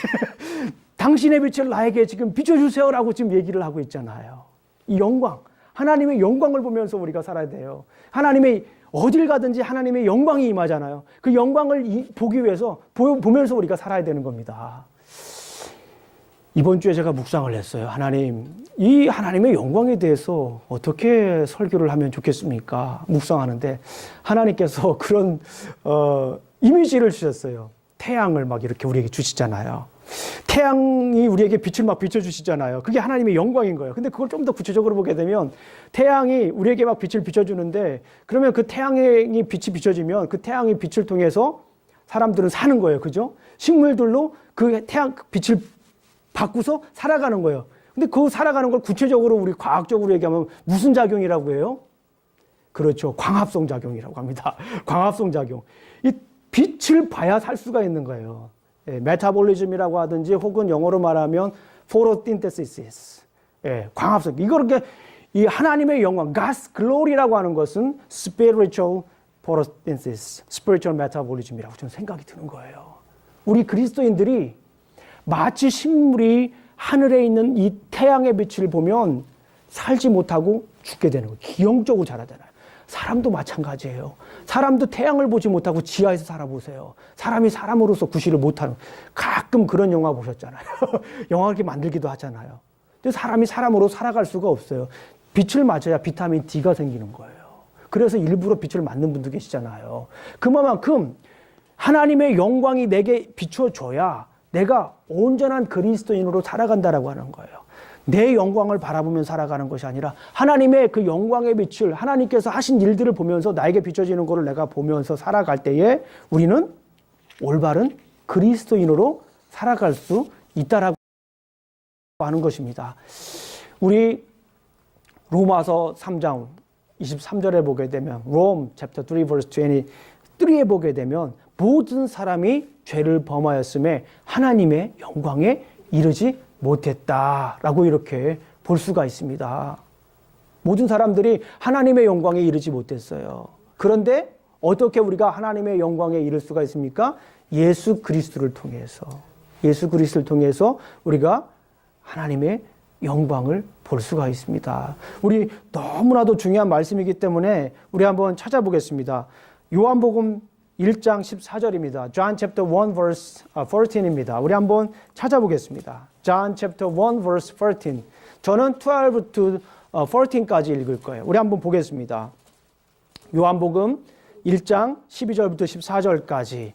당신의 빛을 나에게 지금 비춰주세요라고 지금 얘기를 하고 있잖아요. 이 영광, 하나님의 영광을 보면서 우리가 살아야 돼요. 하나님의 어딜 가든지 하나님의 영광이 임하잖아요. 그 영광을 보기 위해서 보면서 우리가 살아야 되는 겁니다. 이번 주에 제가 묵상을 했어요. 하나님, 이 하나님의 영광에 대해서 어떻게 설교를 하면 좋겠습니까? 묵상하는데 하나님께서 그런 이미지를 주셨어요. 태양을 막 이렇게 우리에게 주시잖아요. 태양이 우리에게 빛을 막 비춰주시잖아요. 그게 하나님의 영광인 거예요. 근데 그걸 좀 더 구체적으로 보게 되면 태양이 우리에게 막 빛을 비춰주는데 그러면 그 태양의 빛이 비춰지면 그 태양의 빛을 통해서 사람들은 사는 거예요. 그죠? 식물들로 그 태양 빛을 받고서 살아가는 거예요. 근데 그 살아가는 걸 구체적으로 우리 과학적으로 얘기하면 무슨 작용이라고 해요? 그렇죠. 광합성 작용이라고 합니다. 광합성 작용. 이 빛을 봐야 살 수가 있는 거예요. 메타볼리즘이라고 하든지 혹은 영어로 말하면 photosynthesis, 광합성. 이렇게 이 하나님의 영광, God's glory라고 하는 것은 spiritual photosynthesis, spiritual metabolism이라고 저는 생각이 드는 거예요. 우리 그리스도인들이 마치 식물이 하늘에 있는 이 태양의 빛을 보면 살지 못하고 죽게 되는 거예요. 기형적으로 자라잖아요. 사람도 마찬가지예요. 사람도 태양을 보지 못하고 지하에서 살아보세요. 사람이 사람으로서 구실을 못하는, 가끔 그런 영화 보셨잖아요. 영화 이렇게 만들기도 하잖아요. 근데 사람이 사람으로 살아갈 수가 없어요. 빛을 맞아야 비타민 D가 생기는 거예요. 그래서 일부러 빛을 맞는 분도 계시잖아요. 그만큼 하나님의 영광이 내게 비춰줘야 내가 온전한 그리스도인으로 살아간다라고 하는 거예요. 내 영광을 바라보며 살아가는 것이 아니라 하나님의 그 영광의 빛을 하나님께서 하신 일들을 보면서 나에게 비춰지는 것을 내가 보면서 살아갈 때에 우리는 올바른 그리스도인으로 살아갈 수 있다라고 하는 것입니다. 우리 로마서 3장 23절에 보게 되면 Rome chapter 3 verse 23에 보게 되면 모든 사람이 죄를 범하였음에 하나님의 영광에 이르지 못했다라고 이렇게 볼 수가 있습니다. 모든 사람들이 하나님의 영광에 이르지 못했어요. 그런데 어떻게 우리가 하나님의 영광에 이를 수가 있습니까? 예수 그리스도를 통해서. 예수 그리스도를 통해서 우리가 하나님의 영광을 볼 수가 있습니다. 우리 너무나도 중요한 말씀이기 때문에 우리 한번 찾아보겠습니다. 요한복음 1장 14절입니다. John chapter 1 verse 14입니다. 우리 한번 찾아보겠습니다. John chapter 1 verse 14. 저는 12 to 14까지 읽을 거예요. 우리 한번 보겠습니다. 요한복음 1장 12절부터 14절까지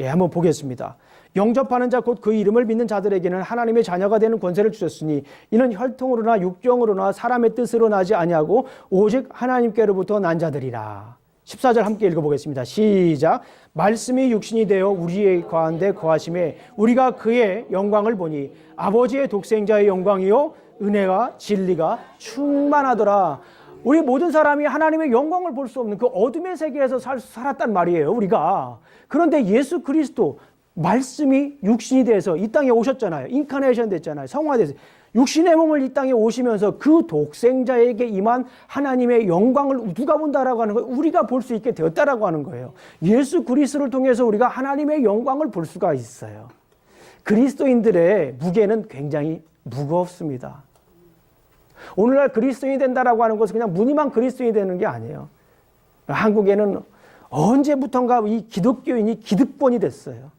한번 보겠습니다. 영접하는 자 곧 그 이름을 믿는 자들에게는 하나님의 자녀가 되는 권세를 주셨으니 이는 혈통으로나 육정으로나 사람의 뜻으로 나지 아니하고 오직 하나님께로부터 난 자들이라. 14절 함께 읽어보겠습니다. 시작. 말씀이 육신이 되어 우리의 가운데 거하심에 우리가 그의 영광을 보니 아버지의 독생자의 영광이요 은혜와 진리가 충만하더라. 우리 모든 사람이 하나님의 영광을 볼 수 없는 그 어둠의 세계에서 살았단 말이에요, 우리가. 그런데 예수 그리스도 말씀이 육신이 돼서 이 땅에 오셨잖아요. 인카네이션 됐잖아요. 성화돼서 육신의 몸을 이 땅에 오시면서 그 독생자에게 임한 하나님의 영광을 누가 본다라고 하는 거예요? 우리가 볼 수 있게 되었다라고 하는 거예요. 예수 그리스도를 통해서 우리가 하나님의 영광을 볼 수가 있어요. 그리스도인들의 무게는 굉장히 무겁습니다. 오늘날 그리스도인이 된다라고 하는 것은 그냥 무늬만 그리스도인이 되는 게 아니에요. 한국에는 언제부턴가 이 기독교인이 기득권이 됐어요.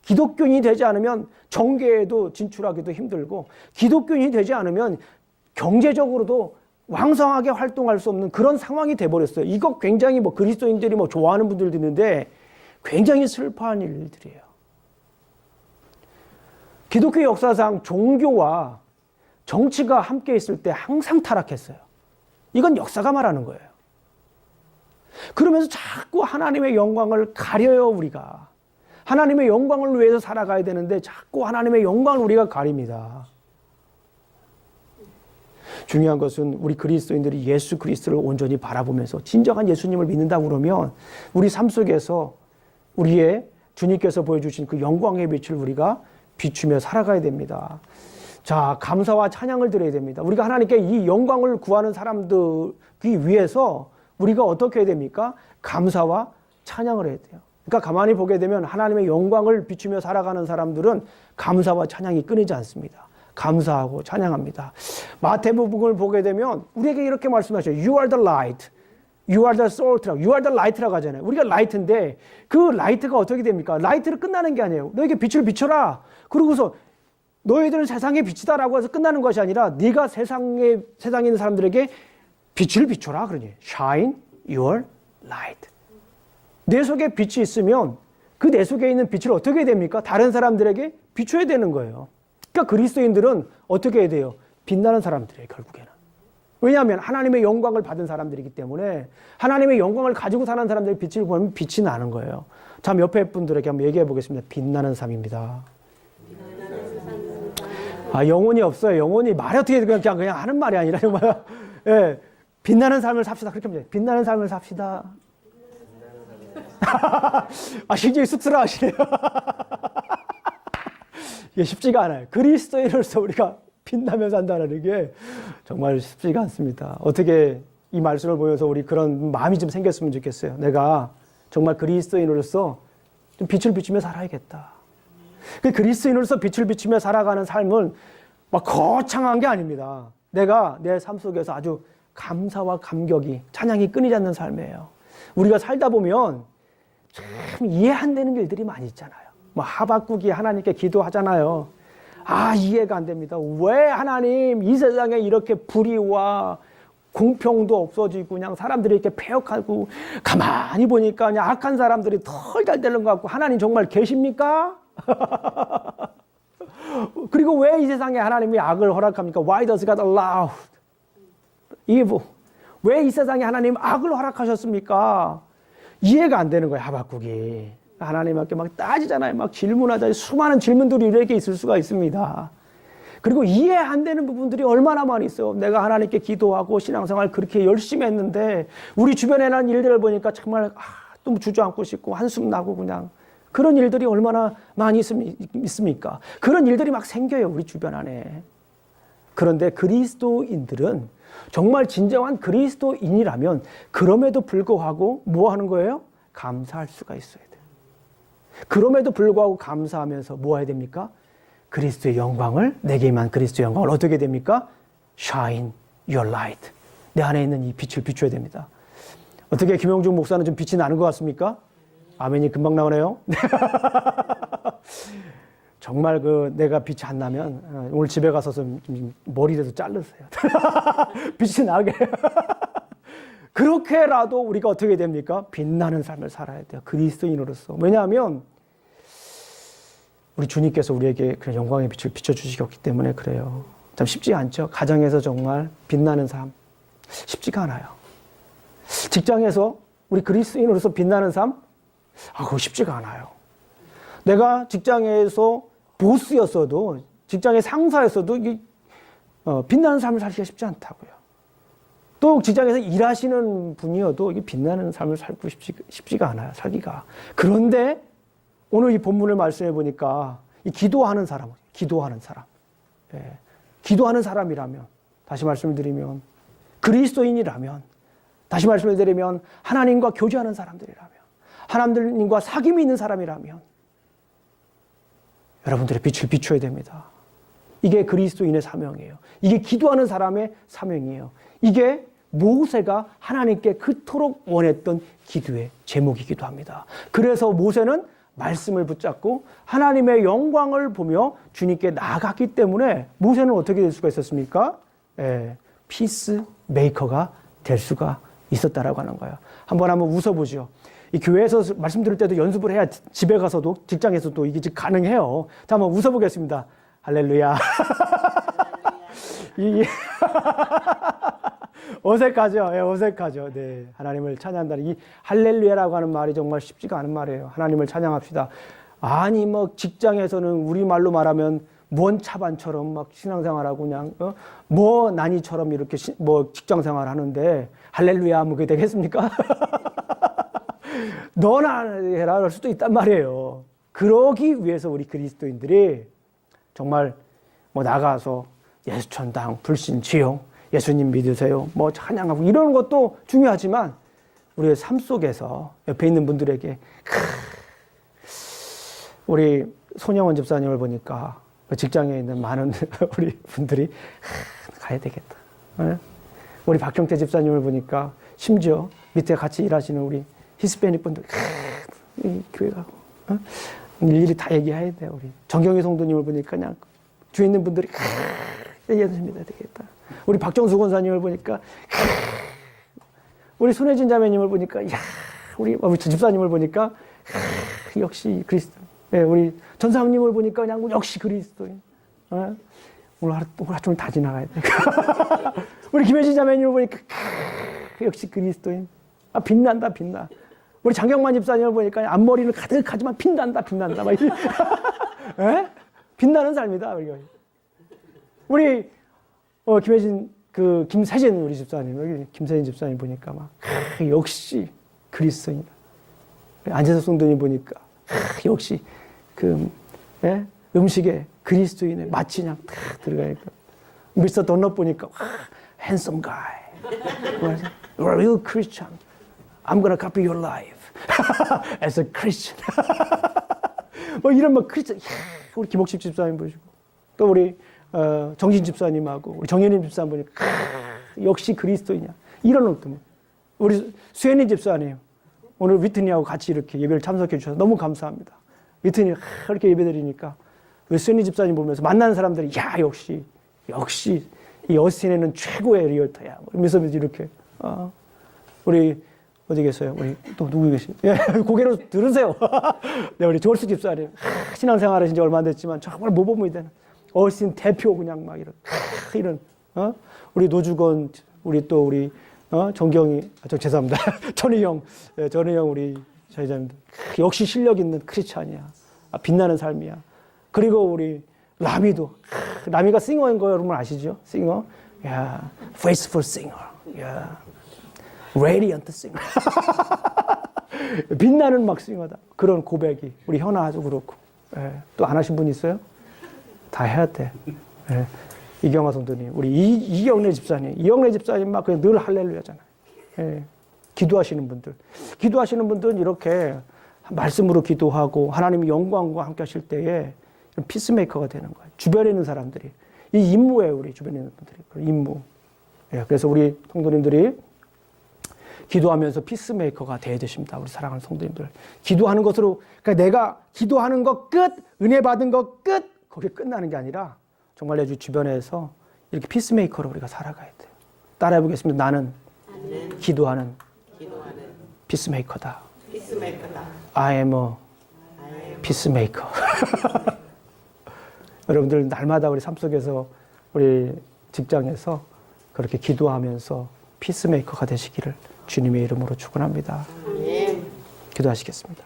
기독교인이 되지 않으면 정계에도 진출하기도 힘들고 기독교인이 되지 않으면 경제적으로도 왕성하게 활동할 수 없는 그런 상황이 돼버렸어요. 이거 굉장히 그리스도인들이 좋아하는 분들도 있는데 굉장히 슬퍼한 일들이에요. 기독교 역사상 종교와 정치가 함께 있을 때 항상 타락했어요. 이건 역사가 말하는 거예요. 그러면서 자꾸 하나님의 영광을 가려요, 우리가. 하나님의 영광을 위해서 살아가야 되는데 자꾸 하나님의 영광을 우리가 가립니다. 중요한 것은 우리 그리스도인들이 예수 그리스도를 온전히 바라보면서 진정한 예수님을 믿는다고 그러면 우리 삶 속에서 우리의 주님께서 보여주신 그 영광의 빛을 우리가 비추며 살아가야 됩니다. 자, 감사와 찬양을 드려야 됩니다. 우리가 하나님께 이 영광을 구하는 사람들이 위해서 우리가 어떻게 해야 됩니까? 감사와 찬양을 해야 돼요. 그러니까 가만히 보게 되면 하나님의 영광을 비추며 살아가는 사람들은 감사와 찬양이 끊이지 않습니다. 감사하고 찬양합니다. 마태복음을 보게 되면 우리에게 이렇게 말씀하셔요. You are the light. You are the salt. You are the light라고 하잖아요. 우리가 라이트인데 그 라이트가 어떻게 됩니까? 라이트로 끝나는 게 아니에요. 너에게 빛을 비춰라. 그러고서 너희들은 세상의 빛이다라고 해서 끝나는 것이 아니라 네가 세상에 있는 사람들에게 빛을 비춰라. 그러니 Shine your light. 내 속에 빛이 있으면 그 내 속에 있는 빛을 어떻게 해야 됩니까? 다른 사람들에게 비춰야 되는 거예요. 그러니까 그리스도인들은 어떻게 해야 돼요? 빛나는 사람들이에요, 결국에는. 왜냐하면 하나님의 영광을 받은 사람들이기 때문에 하나님의 영광을 가지고 사는 사람들이 빛을 보면 빛이 나는 거예요. 자, 옆에 분들에게 한번 얘기해 보겠습니다. 빛나는 삶입니다. 영혼이 없어요. 영혼이 말이 어떻게 그냥 하는 말이 아니라 정말 예, 빛나는 삶을 삽시다. 그렇게 하면 돼요. 빛나는 삶을 삽시다. 굉장히 쑥스러워하시네요. 이게 쉽지가 않아요. 그리스도인으로서 우리가 빛나며 산다는 게 정말 쉽지가 않습니다. 어떻게 이 말씀을 보면서 우리 그런 마음이 좀 생겼으면 좋겠어요. 내가 정말 그리스도인으로서 좀 빛을 비추며 살아야겠다. 그 그리스도인으로서 빛을 비추며 살아가는 삶은 막 거창한 게 아닙니다. 내가 내 삶 속에서 아주 감사와 감격이, 찬양이 끊이지 않는 삶이에요. 우리가 살다 보면 참 이해 안 되는 일들이 많이 있잖아요. 하박국이 하나님께 기도하잖아요. 이해가 안 됩니다. 왜 하나님 이 세상에 이렇게 불이 와, 공평도 없어지고 그냥 사람들이 이렇게 폐역하고 가만히 보니까 그냥 악한 사람들이 더 잘 되는 것 같고 하나님 정말 계십니까? 그리고 왜 이 세상에 하나님이 악을 허락합니까? Why does God allow evil? 왜 이 세상에 하나님 악을 허락하셨습니까? 이해가 안 되는 거예요, 하박국이. 하나님께 막 따지잖아요. 막 질문하잖아요. 수많은 질문들이 이렇게 있을 수가 있습니다. 그리고 이해 안 되는 부분들이 얼마나 많이 있어요. 내가 하나님께 기도하고 신앙생활 그렇게 열심히 했는데 우리 주변에 난 일들을 보니까 정말 또 주저앉고 싶고 한숨 나고 그냥 그런 일들이 얼마나 많이 있습니까? 그런 일들이 막 생겨요, 우리 주변 안에. 그런데 그리스도인들은 정말 진정한 그리스도인이라면 그럼에도 불구하고 뭐 하는 거예요? 감사할 수가 있어야 돼요. 그럼에도 불구하고 감사하면서 뭐 해야 됩니까? 그리스도의 영광을, 내게 임한 그리스도의 영광을 어떻게 됩니까? Shine your light. 내 안에 있는 이 빛을 비춰야 됩니다. 어떻게 김영중 목사는 좀 빛이 나는 것 같습니까? 아멘이 금방 나오네요. 정말 내가 빛이 안 나면 오늘 집에 가서 좀 머리라도 자르세요. 빛이 나게. 그렇게라도 우리가 어떻게 됩니까? 빛나는 삶을 살아야 돼요. 그리스도인으로서. 왜냐하면 우리 주님께서 우리에게 그런 영광의 빛을 비춰주시기 때문에 그래요. 참 쉽지 않죠. 가정에서 정말 빛나는 삶 쉽지가 않아요. 직장에서 우리 그리스도인으로서 빛나는 삶 그거 쉽지가 않아요. 내가 직장에서 보스였어도 직장의 상사였어도 빛나는 삶을 살기가 쉽지 않다고요. 또 직장에서 일하시는 분이어도 빛나는 삶을 살고 쉽지가 않아요. 살기가. 그런데 오늘 이 본문을 말씀해 보니까 이 기도하는 사람, 예. 기도하는 사람이라면, 다시 말씀을 드리면 그리스도인이라면, 다시 말씀을 드리면 하나님과 교제하는 사람들이라면, 하나님과 사귐이 있는 사람이라면 여러분들의 빛을 비춰야 됩니다. 이게 그리스도인의 사명이에요. 이게 기도하는 사람의 사명이에요. 이게 모세가 하나님께 그토록 원했던 기도의 제목이기도 합니다. 그래서 모세는 말씀을 붙잡고 하나님의 영광을 보며 주님께 나아갔기 때문에 모세는 어떻게 될 수가 있었습니까? 피스 메이커가 될 수가 있었다라고 하는 거예요. 한번 웃어보죠. 이 교회에서 말씀 들을 때도 연습을 해야 집에 가서도 직장에서도 이게 가능해요. 자, 한번 웃어보겠습니다. 할렐루야. 어색하죠? 예, 어색하죠. 네. 하나님을 찬양한다는 이 할렐루야라고 하는 말이 정말 쉽지가 않은 말이에요. 하나님을 찬양합시다. 아니, 직장에서는 우리말로 말하면 뭔 차반처럼 신앙생활하고 그냥, 뭐 난이처럼 이렇게 직장생활 하는데 할렐루야 하면 그게 되겠습니까? 너나 해라 할 수도 있단 말이에요. 그러기 위해서 우리 그리스도인들이 정말 나가서 예수천당, 불신지용, 예수님 믿으세요, 찬양하고 이런 것도 중요하지만 우리의 삶 속에서 옆에 있는 분들에게 우리 손영원 집사님을 보니까 직장에 있는 많은 우리 분들이 가야 되겠다. 우리 박경태 집사님을 보니까 심지어 밑에 같이 일하시는 우리 히스패닉 분들 이 교회 가고 일일이 다 얘기해야 돼요. 우리 정경희 성도님을 보니까 그냥 주위에 있는 분들이 예수님 믿어야 되겠다. 우리 박정수 권사님을 보니까 우리 손혜진 자매님을 보니까 우리 집사님을 보니까 역시 그리스도. 우리 전사님을 보니까 그냥 역시 그리스도인. 오늘 하루 다 지나가야 돼. 우리 김혜진 자매님을 보니까 역시 그리스도인. 빛난다, 빛나. 우리 장경만 집사님을 보니까 앞머리는 가득하지만 빛난다. 막 빛나는 삶이다. 우리 김혜진 김세진 우리 집사님, 여기 김세진 집사님 보니까 역시 그리스도인이다. 안재석 성도님 보니까 역시 음식에 그리스도인의 맛이 그냥 탁 들어가니까. 미스터 돈넛 보니까 handsome guy, you're a real Christian. I'm gonna copy your life as a Christian. 이런 크리스천. 우리 김옥식 집사님 보시고 또 우리 정진 집사님하고 우리 정현임 집사님 보니까 역시 그리스도이냐 이런 어떤 우리 수현이 집사님 오늘 위트니하고 같이 이렇게 예배를 참석해 주셔서 너무 감사합니다. 위트니 이렇게 예배 드리니까 우리 수현이 집사님 보면서 만나는 사람들이 역시 이 어스틴에는 최고의 리얼터야. 그러면서 이렇게 우리 어디 계세요? 우리 또 누구 계시? 예, 고개로 들으세요. 네, 우리 조얼스 집사님 신앙생활 하신 지 얼마 안 됐지만 정말 모범이 되는 어스틴 대표 그냥 막 이런 우리 노주건 우리 또 우리 정경이 죄송합니다. 전희 형 우리 사회자님들 역시 실력 있는 크리스찬이야. 빛나는 삶이야. 그리고 우리 라미가 싱어인 거 여러분 아시죠? 싱어. 야, faithful singer. 야, radiant singer. 빛나는 막 싱어다. 그런 고백이 우리 현아도 그렇고. 예. 또 안 하신 분 있어요? 다 해야 돼. 예. 이경화 성도님, 우리 이영래 집사님 막 그냥 늘 할렐루야잖아요. 예. 기도하시는 분들은 이렇게 말씀으로 기도하고 하나님의 영광과 함께 하실 때에 피스메이커가 되는 거예요. 주변에 있는 사람들이. 이 임무예요, 우리 주변에 있는 분들이. 그 임무. 예. 그래서 우리 성도님들이 기도하면서 피스메이커가 되어야 되십니다. 우리 사랑하는 성도님들. 기도하는 것으로, 그러니까 내가 기도하는 것 끝, 은혜 받은 것 끝, 거기에 끝나는 게 아니라 정말 내 주변에서 이렇게 피스메이커로 우리가 살아가야 돼요. 따라해 보겠습니다. 나는 기도하는 피스메이커다. I am a peacemaker. 여러분들 날마다 우리 삶 속에서 우리 직장에서 그렇게 기도하면서 피스메이커가 되시기를 주님의 이름으로 축원합니다. 기도하시겠습니다.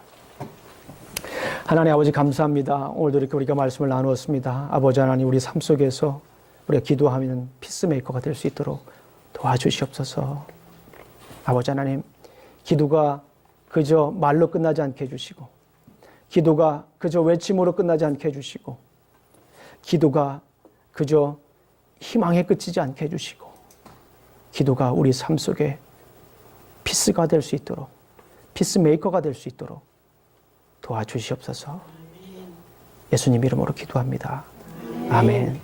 하나님 아버지 감사합니다. 오늘도 이렇게 우리가 말씀을 나누었습니다. 아버지 하나님 우리 삶 속에서 우리가 기도하면 피스메이커가 될 수 있도록 도와주시옵소서. 아버지 하나님 기도가 그저 말로 끝나지 않게 해주시고 기도가 그저 외침으로 끝나지 않게 해주시고 기도가 그저 희망에 그치지 않게 해주시고 기도가 우리 삶 속에 피스가 될 수 있도록 피스메이커가 될 수 있도록 도와주시옵소서. 예수님 이름으로 기도합니다. 아멘.